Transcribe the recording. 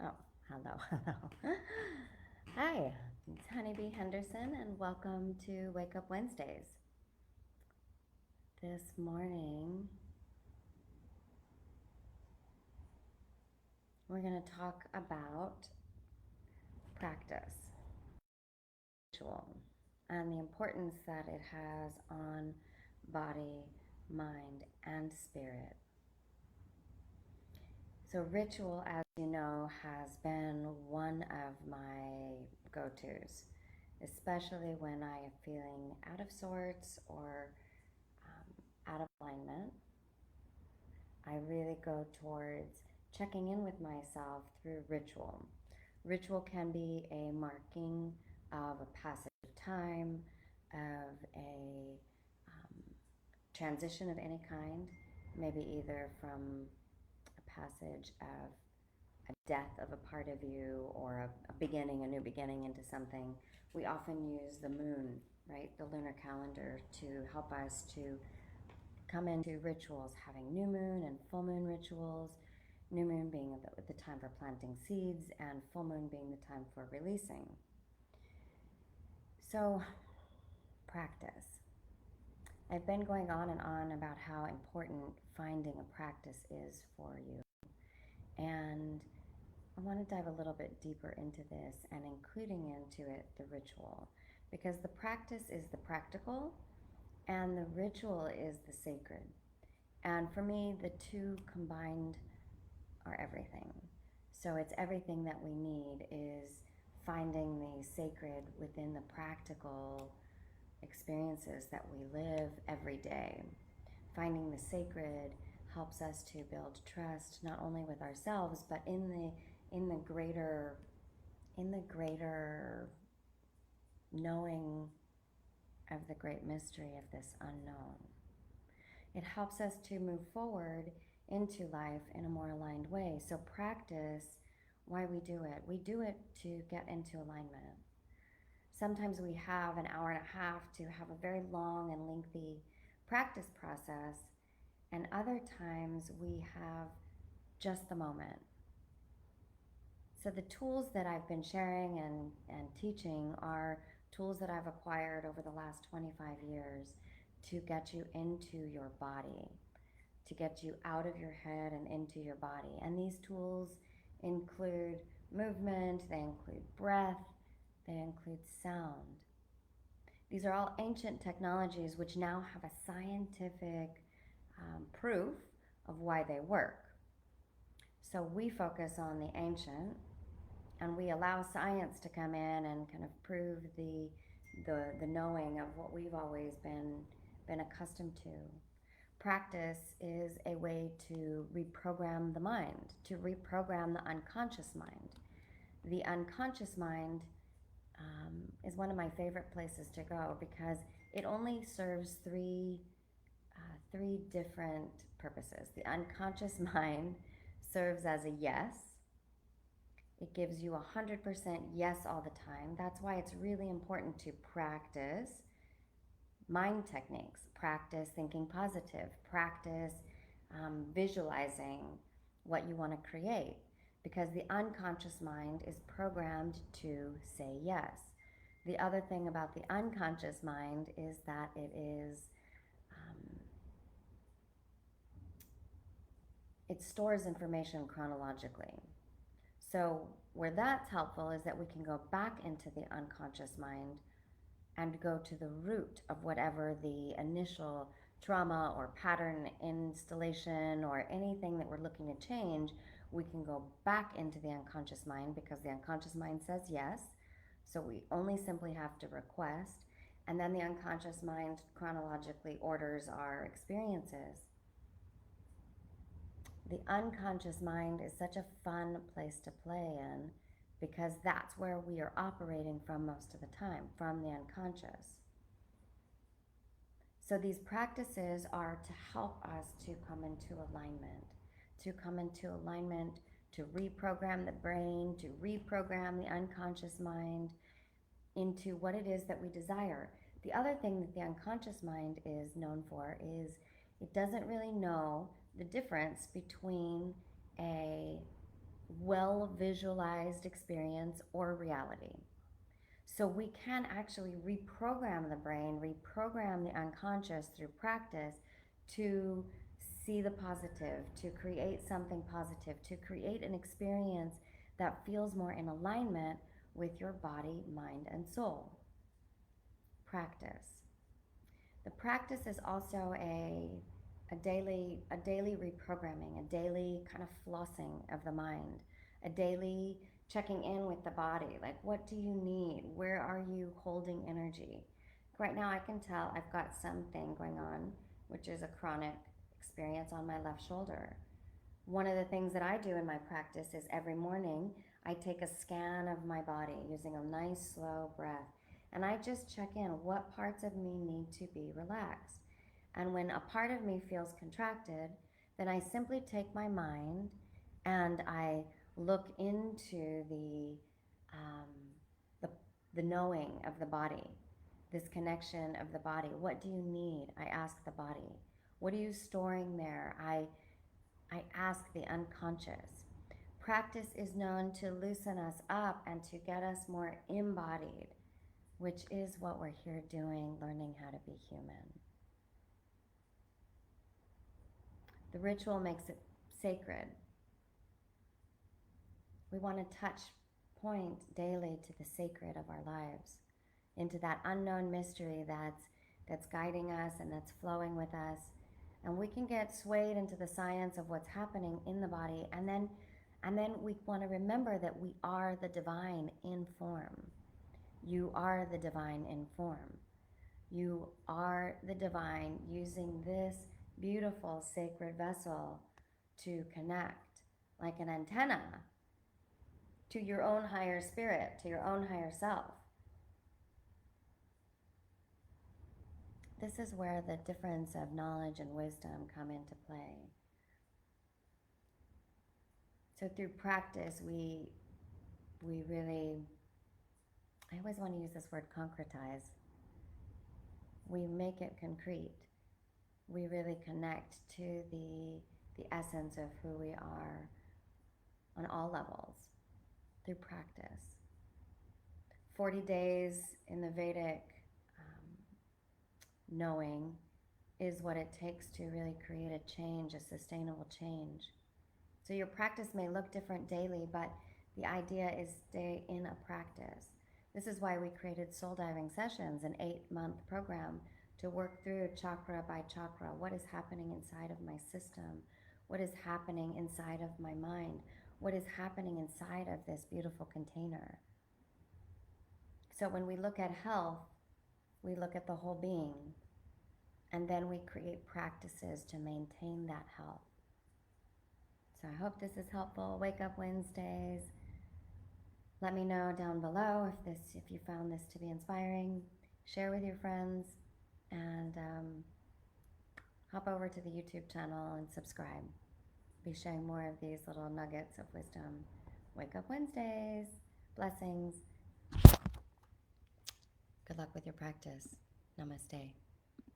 Oh, hello, hello. Hi, it's Honeybee Henderson, and welcome to Wake Up Wednesdays. This morning, we're going to talk about practice, ritual, and the importance that it has on body, mind, and spirit. So, ritual, as you know, has been one of my go tos, especially when I am feeling out of sorts or out of alignment. I really go towards checking in with myself through ritual. Ritual can be a marking of a passage of time, of a transition of any kind, maybe either from a passage of a death of a part of you or a beginning, a new beginning into something. We often use the moon, right, the lunar calendar, to help us to come into rituals, having new moon and full moon rituals, new moon being the time for planting seeds and full moon being the time for releasing. So, practice. I've been going on and on about how important finding a practice is for you. And I want to dive a little bit deeper into this and including into it the ritual, because the practice is the practical and the ritual is the sacred. And for me, the two combined are everything. So it's everything that we need is finding the sacred within the practical experiences that we live every day. Finding the sacred helps us to build trust not only with ourselves but in the greater knowing of the great mystery of this unknown. It helps us to move forward into life in a more aligned way. So practice, why we do it to get into alignment. Sometimes we have an hour and a half to have a very long and lengthy practice process, and other times we have just the moment. So the tools that I've been sharing and teaching are tools that I've acquired over the last 25 years to get you into your body, to get you out of your head and into your body. And these tools include movement, they include breath, they include sound. These are all ancient technologies which now have a scientific proof of why they work. So we focus on the ancient and we allow science to come in and kind of prove the knowing of what we've always been accustomed to. Practice is a way to reprogram the mind, to reprogram the unconscious mind. The unconscious mind is one of my favorite places to go because it only serves three different purposes. The unconscious mind serves as a yes. It gives you 100% yes all the time. That's why it's really important to practice mind techniques, practice thinking positive, practice visualizing what you want to create, because the unconscious mind is programmed to say yes. The other thing about the unconscious mind is that it stores information chronologically. So where that's helpful is that we can go back into the unconscious mind and go to the root of whatever the initial trauma or pattern installation or anything that we're looking to change. We can go back into the unconscious mind because the unconscious mind says yes. So we only simply have to request, and then the unconscious mind chronologically orders our experiences. The unconscious mind is such a fun place to play in because that's where we are operating from most of the time, from the unconscious. So these practices are to help us to come into alignment, to reprogram the brain, to reprogram the unconscious mind into what it is that we desire. The other thing that the unconscious mind is known for is it doesn't really know the difference between a well visualized experience or reality. So we can actually reprogram the brain, reprogram the unconscious through practice to see the positive, to create something positive, to create an experience that feels more in alignment with your body, mind, and soul. Practice. The practice is also a daily reprogramming, a daily kind of flossing of the mind, a daily checking in with the body. Like, what do you need? Where are you holding energy? Right now, I can tell I've got something going on, which is a chronic experience on my left shoulder. One of the things that I do in my practice is every morning I take a scan of my body using a nice slow breath, and I just check in what parts of me need to be relaxed. And when a part of me feels contracted, then I simply take my mind and I look into um, the, the knowing of the body, this connection of the body. What do you need? I ask the body. What are you storing there? I ask the unconscious. Practice is known to loosen us up and to get us more embodied, which is what we're here doing, learning how to be human. The ritual makes it sacred. We want to touch point daily to the sacred of our lives, into that unknown mystery that's guiding us and that's flowing with us. And we can get swayed into the science of what's happening in the body, and then we want to remember that we are the divine in form. You are the divine in form. You are the divine using this beautiful sacred vessel to connect like an antenna to your own higher spirit, to your own higher self. This is where the difference of knowledge and wisdom come into play. So through practice, we really, I always want to use this word, concretize. We make it concrete. We really connect to the essence of who we are on all levels through practice. 40 days in the Vedic knowing is what it takes to really create a change, a sustainable change. So your practice may look different daily, but the idea is stay in a practice. This is why we created soul diving sessions, an 8-month program to work through chakra by chakra. What is happening inside of my system? What is happening inside of my mind? What is happening inside of this beautiful container? So when we look at health, we look at the whole being, and then we create practices to maintain that health. So I hope this is helpful. Wake Up Wednesdays. Let me know down below if you found this to be inspiring. Share with your friends, and hop over to the YouTube channel and subscribe. Be sharing more of these little nuggets of wisdom. Wake Up Wednesdays. Blessings. Good luck with your practice. Namaste.